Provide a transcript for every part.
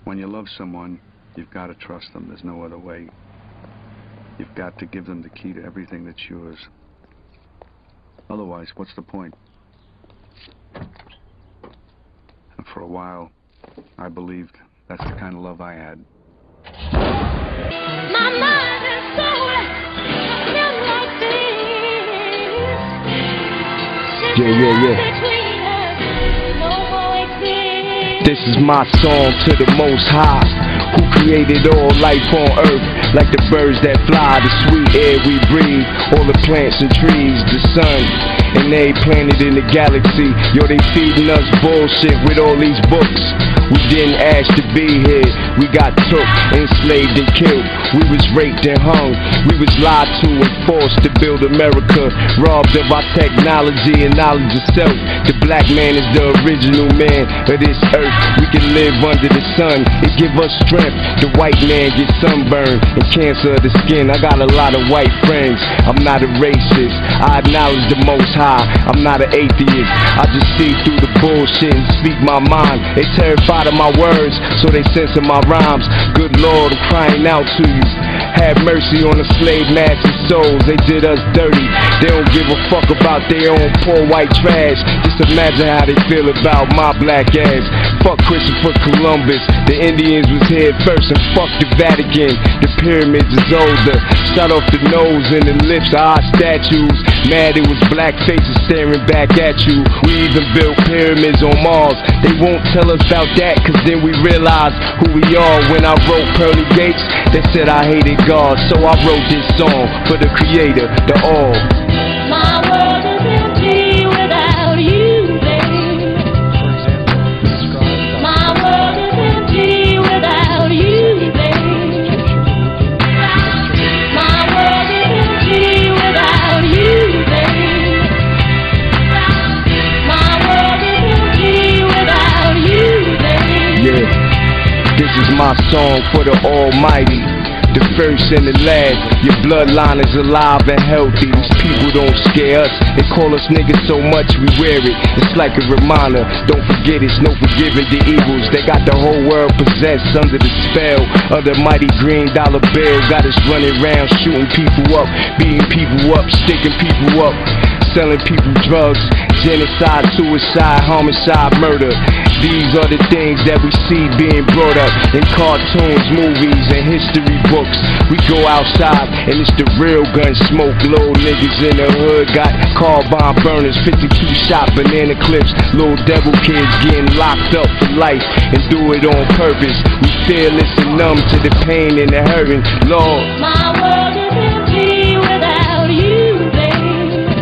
When you love someone, you've got to trust them. There's no other way. You've got to give them the key to everything that's yours. Otherwise, what's the point? And for a while, I believed that's the kind of love I had. My mind is so like this. This is my song to the Most High, who created all life on earth, like the birds that fly, the sweet air we breathe, all the plants and trees, the sun, and every planet in the galaxy. Yo, they feeding us bullshit with all these books. We didn't ask to be here. We got took, enslaved and killed. We was raped and hung. We was lied to and forced to build America, robbed of our technology and knowledge of self. The black man is the original man of this earth. We can live under the sun, it give us strength. The white man gets sunburned and cancer of the skin. I got a lot of white friends. I'm not a racist. I acknowledge the Most High. I'm not an atheist. I just see through the bullshit and speak my mind. They terrified of my words, so they censor my rhymes. Good Lord, I'm crying out to you. Have mercy on the slave master souls. They did us dirty. They don't give a fuck about their own poor white trash. Just imagine how they feel about my black ass. Fuck Christopher Columbus. The Indians was here first, and fuck the Vatican. The pyramids is older. Shut off the nose and the lips of our statues. Mad it was black faces staring back at you. We even built pyramids on Mars. They won't tell us about that, cause then we realize who we are. When I wrote Pearly Gates, they said I hated God, so I wrote this song for the creator, the all. My world is empty without you, babe. My world is empty without you, babe. My world is empty without you, babe. My world is empty without you, babe. Yeah, this is my song for the Almighty, the first and the last. Your bloodline is alive and healthy. These people don't scare us. They call us niggas so much we wear it. It's like a reminder. Don't forget it's no forgiving the evils. They got the whole world possessed under the spell of the mighty green dollar bill. Got us running around shooting people up, beating people up, sticking people up, selling people drugs, genocide, suicide, homicide, murder. These are the things that we see being brought up in cartoons, movies, and history books. We go outside and it's the real gun smoke. Little niggas in the hood got car bomb burners, 52 shot banana clips. Little devil kids getting locked up for life and do it on purpose. We fearless and numb to the pain and the hurting. Lord, my world is empty without you, babe.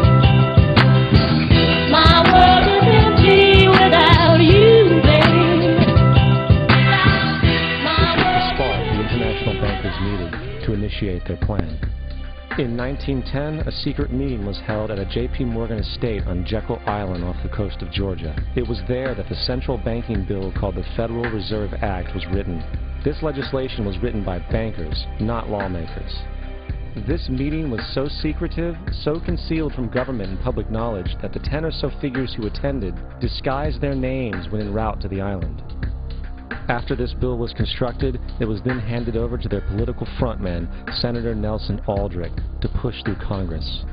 My world is empty without you, babe. The spark the international bankers needed to initiate their plan. In 1910, a secret meeting was held at a J.P. Morgan estate on Jekyll Island off the coast of Georgia. It was there that the central banking bill called the Federal Reserve Act was written. This legislation was written by bankers, not lawmakers. This meeting was so secretive, so concealed from government and public knowledge that the 10 or so figures who attended disguised their names when en route to the island. After this bill was constructed, it was then handed over to their political frontman, Senator Nelson Aldrich, to push through Congress.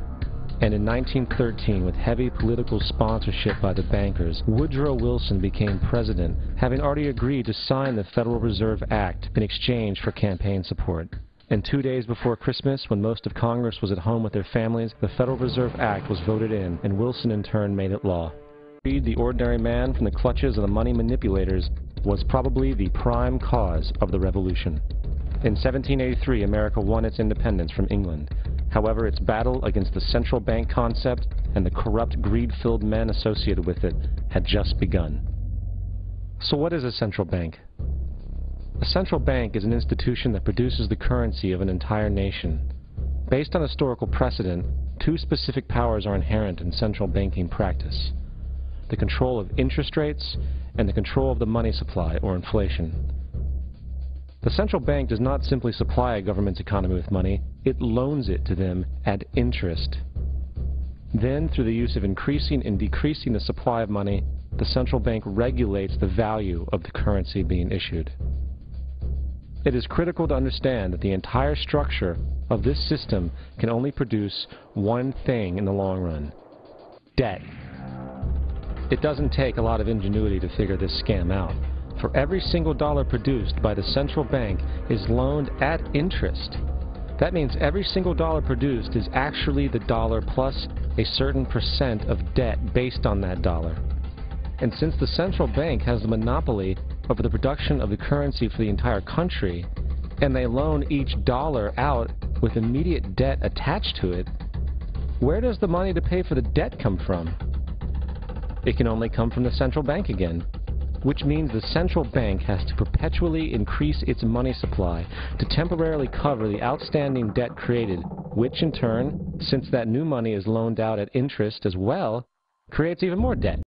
And in 1913, with heavy political sponsorship by the bankers, Woodrow Wilson became president, having already agreed to sign the Federal Reserve Act in exchange for campaign support. And 2 days before Christmas, when most of Congress was at home with their families, the Federal Reserve Act was voted in, and Wilson in turn made it law. Freed the ordinary man from the clutches of the money manipulators was probably the prime cause of the revolution. In 1783, America won its independence from England. However, its battle against the central bank concept and the corrupt, greed-filled men associated with it had just begun. So what is a central bank? A central bank is an institution that produces the currency of an entire nation. Based on historical precedent, two specific powers are inherent in central banking practice: the control of interest rates and the control of the money supply, or inflation. The central bank does not simply supply a government's economy with money, it loans it to them at interest. Then, through the use of increasing and decreasing the supply of money, the central bank regulates the value of the currency being issued. It is critical to understand that the entire structure of this system can only produce one thing in the long run: debt. It doesn't take a lot of ingenuity to figure this scam out. For every single dollar produced by the central bank is loaned at interest. That means every single dollar produced is actually the dollar plus a certain percent of debt based on that dollar. And since the central bank has the monopoly over the production of the currency for the entire country, and they loan each dollar out with immediate debt attached to it, where does the money to pay for the debt come from? It can only come from the central bank again, which means the central bank has to perpetually increase its money supply to temporarily cover the outstanding debt created, which in turn, since that new money is loaned out at interest as well, creates even more debt.